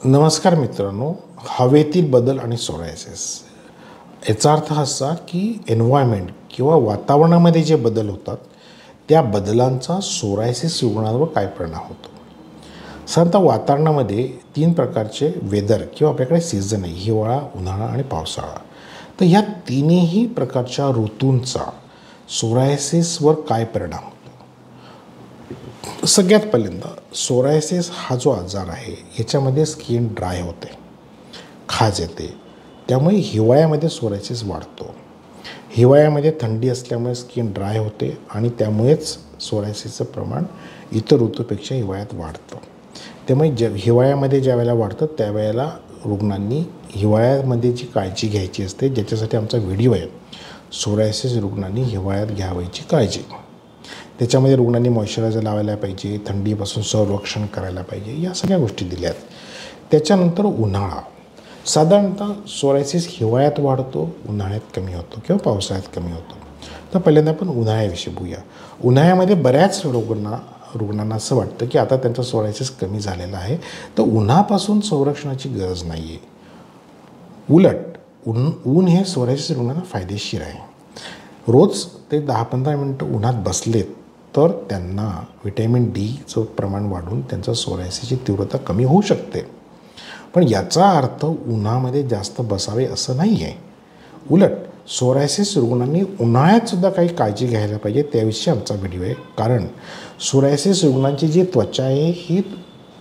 नमस्कार मित्रांनो, हवेतील बदल आणि सोरायसिस याचा अर्थ असा की एन्व्हायरमेंट किंवा वातावरणामध्ये जे बदल होतात त्या बदलांचा सोरायसिस रुग्णांवर काय परिणाम होतो. साधारणतः वातावरणामध्ये 3 प्रकारचे वेदर किंवा आपल्याकडे सीझन आहे, हिवाळा, उन्हाळा आणि पावसाळा. तर ह्या तिन्ही प्रकारच्या ऋतूंचा सोरायसिसवर काय परिणाम होतो. सगळ्यात पहिल्यांदा सोरायसिस हा जो आजार आहे याच्यामध्ये स्किन ड्राय होते, खाज येते. त्यामुळे हिवाळ्यामध्ये सोरायसिस वाढतो. हिवाळ्यामध्ये थंडी असल्यामुळे स्किन ड्राय होते आणि त्यामुळेच सोरायसिसचं प्रमाण इतर ऋतूपेक्षा हिवाळ्यात वाढतं. त्यामुळे हिवाळ्यामध्ये ज्या वेळेला वाढतं त्यावेळेला रुग्णांनी हिवाळ्यामध्ये जी काळजी घ्यायची असते, ज्याच्यासाठी आमचा व्हिडिओ आहे, सोरायसिस रुग्णांनी हिवाळ्यात घ्यावयाची काळजी. त्याच्यामध्ये रुग्णांनी मॉइश्चरायझर लावायला पाहिजे, थंडीपासून संरक्षण करायला पाहिजे, या सगळ्या गोष्टी दिल्या आहेत. त्याच्यानंतर उन्हाळा. साधारणतः सोरायसिस हिवाळ्यात वाढतो, उन्हाळ्यात कमी होतो किंवा पावसाळ्यात कमी होतो. तर पहिल्यांदा आपण उन्हाळ्याविषयी बोलूया. उन्हाळ्यामध्ये बऱ्याच रुग्णांना असं वाटतं की आता त्यांचा सोरायसिस कमी झालेला आहे, तर उन्हापासून संरक्षणाची गरज नाही आहे. उलट ऊन हे सोरायसिस रुग्णांना फायदेशीर आहे. रोज ते 10-15 मिनटं उन्हात बसलेत तर त्यांना व्हिटॅमिन डीचं प्रमाण वाढून त्यांचं सोरायसिसची तीव्रता कमी होऊ शकते. पण याचा अर्थ उन्हामध्ये जास्त बसावे असं नाही आहे. उलट सोरायसिस रुग्णांनी उन्हाळ्यातसुद्धा काही काळजी घ्यायला पाहिजे, त्याविषयी आमचा व्हिडिओ आहे. कारण सोरायसिस रुग्णांची जी त्वचा आहे ही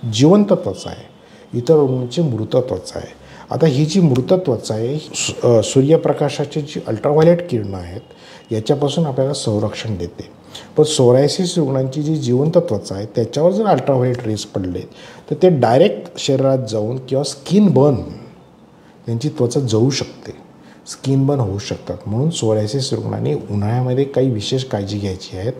जिवंत त्वचा आहे, इतर रुग्णांची मृत त्वचा आहे. आता ही जी मृत त्वचा आहे सूर्यप्रकाशाची जी अल्ट्राव्हायलेट किरणं आहेत याच्यापासून आपल्याला संरक्षण देते. पण सोरायसिस रुग्णांची जी जिवंत त्वचा आहे त्याच्यावर जर अल्ट्राव्हायलेट रेज पडले तर ते डायरेक्ट शरीरात जाऊन किंवा स्किन बर्न, त्यांची त्वचा जळू शकते, स्किन बर्न होऊ शकतात. म्हणून सोरायसिस रुग्णांनी उन्हाळ्यामध्ये काही विशेष काळजी घ्यायची आहेत.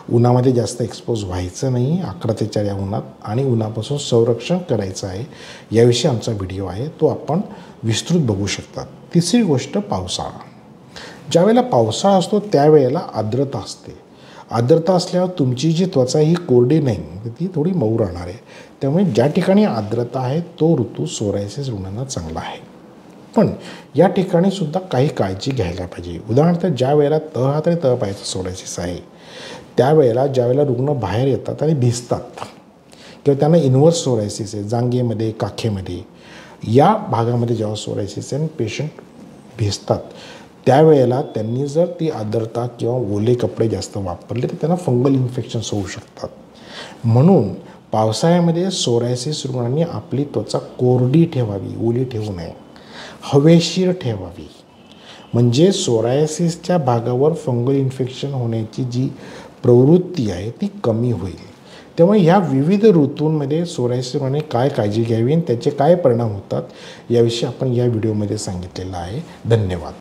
उन्हामध्ये जास्त एक्सपोज व्हायचं नाही 11 ते 4 या उन्हात, आणि उन्हापासून संरक्षण करायचं आहे. याविषयी आमचा व्हिडिओ आहे, तो आपण विस्तृत बघू शकता. तिसरी गोष्ट पावसाळा. ज्यावेळेला पावसाळा असतो त्यावेळेला आर्द्रता असते. आर्द्रता असल्यावर तुमची जी त्वचा ही कोरडी नाही तर ती थोडी मऊ राहणार आहे. त्यामुळे ज्या ठिकाणी आर्द्रता आहे तो ऋतू सोरायसिस रुग्णांना चांगला आहे. पण या ठिकाणी सुद्धा काही काळजी घ्यायला पाहिजे. उदाहरणार्थ ज्या वेळेला तळहात तळपायाचं सोरायसिस आहे त्यावेळेला ज्यावेळेला रुग्ण बाहेर येतात आणि भिजतात किंवा त्यांना इन्व्हर्स सोरायसिस आहे जांघेमध्ये, काखेमध्ये, या भागामध्ये जेव्हा सोरायसिस आहे आणि पेशंट भिजतात त्यावेळेला त्यांनी जर ती आर्द्रता किंवा ओले कपडे जास्त वापरले तर त्यांना फंगल इन्फेक्शन्स होऊ शकतात. म्हणून पावसाळ्यामध्ये सोरायसिस रुग्णांनी आपली त्वचा कोरडी ठेवावी, ओली ठेवू नये, हवेशीर ठेवावी. म्हणजे सोरायसिसच्या भागावर फंगल इन्फेक्शन होण्याची जी प्रवृत्ती आहे ती कमी होईल. त्यामुळे ह्या विविध ऋतूंमध्ये सोरायसिस रुग्णांनी काय काळजी घ्यावी आणि त्याचे काय परिणाम होतात याविषयी आपण या व्हिडिओमध्ये सांगितलेलं आहे. धन्यवाद.